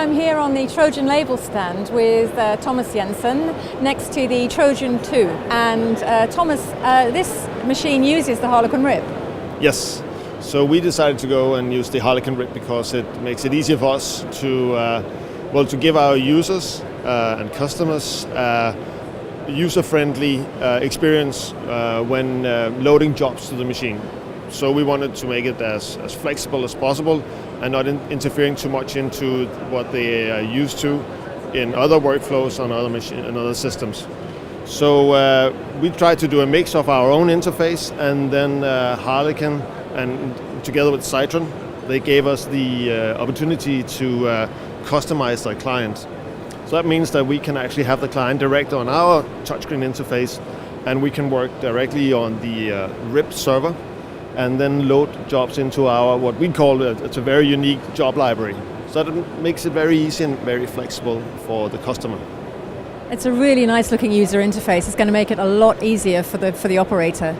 I'm here on the TrojanLabel stand with Thomas Jensen next to the Trojan 2. And Thomas, this machine uses the Harlequin RIP. Yes. So we decided to go and use the Harlequin RIP because it makes it easier for us to give our users and customers user-friendly experience when loading jobs to the machine. So we wanted to make it as flexible as possible and not interfering too much into what they are used to in other workflows on other systems. So we tried to do a mix of our own interface and then Harlequin, and together with Citron, they gave us the opportunity to customize the client. So that means that we can actually have the client direct on our touchscreen interface, and we can work directly on the RIP server and then load jobs into our, what we call, it's a very unique job library. So that makes it very easy and very flexible for the customer. It's a really nice looking user interface. It's going to make it a lot easier for the operator.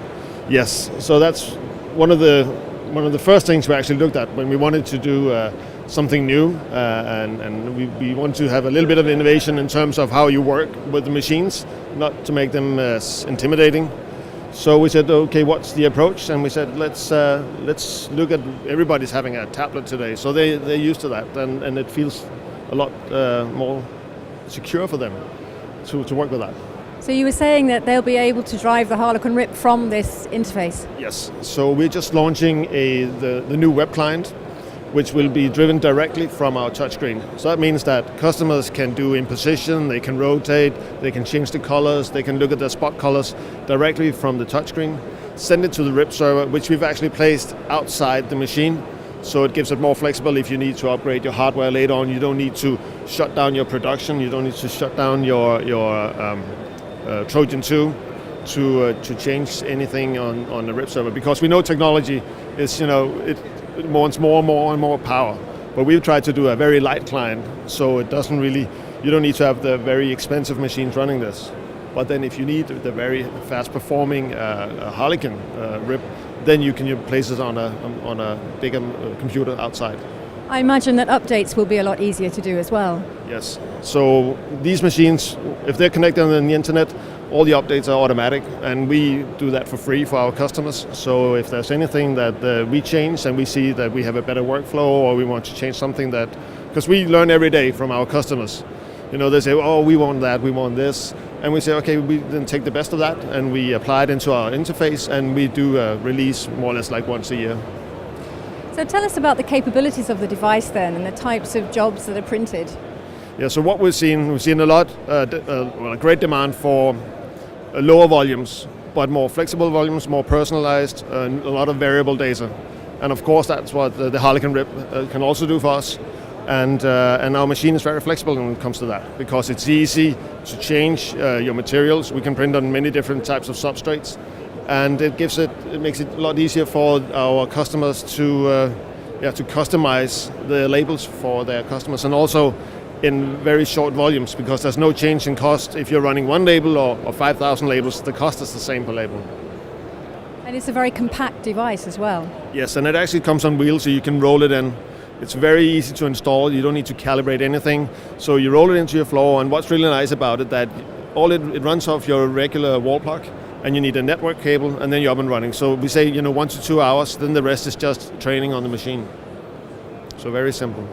Yes, so that's one of the first things we actually looked at when we wanted to do something new, and we want to have a little bit of innovation in terms of how you work with the machines, not to make them intimidating. So we said, okay, what's the approach? And we said, let's look at, everybody's having a tablet today, so they're used to that, and it feels a lot more secure for them to work with that. So you were saying that they'll be able to drive the Harlequin RIP from this interface? Yes, so we're just launching the new web client, which will be driven directly from our touchscreen. So that means that customers can do imposition, they can rotate, they can change the colors, they can look at their spot colors directly from the touchscreen, send it to the RIP server, which we've actually placed outside the machine. So it gives it more flexible if you need to upgrade your hardware later on. You don't need to shut down your production, you don't need to shut down your Trojan 2 to change anything on the RIP server, because we know technology is, it wants more and more power. But we've tried to do a very light client, so it doesn't really, you don't need to have the very expensive machines running this. But then if you need the very fast performing Harlequin RIP, then you can place it on a bigger computer outside. I imagine that updates will be a lot easier to do as well. Yes. So these machines, if they're connected on the internet, all the updates are automatic, and we do that for free for our customers. So if there's anything that we change and we see that we have a better workflow, or we want to change something that, because we learn every day from our customers. They say, oh, we want that, we want this. And we say, okay, we then take the best of that and we apply it into our interface, and we do a release more or less like once a year. So tell us about the capabilities of the device then, and the types of jobs that are printed. Yeah, so what we've seen a lot, a great demand for lower volumes, but more flexible volumes, more personalized, a lot of variable data. And of course that's what the Harlequin RIP can also do for us. And our machine is very flexible when it comes to that, because it's easy to change your materials. We can print on many different types of substrates, and it makes it a lot easier for our customers to customize the labels for their customers, and also in very short volumes, because there's no change in cost. If you're running one label or 5,000 labels, the cost is the same per label. And it's a very compact device as well. Yes, and it actually comes on wheels, so you can roll it in. It's very easy to install. You don't need to calibrate anything. So you roll it into your floor, and what's really nice about it, that it runs off your regular wall plug, and you need a network cable, and then you're up and running. So we say 1 to 2 hours, then the rest is just training on the machine. So very simple.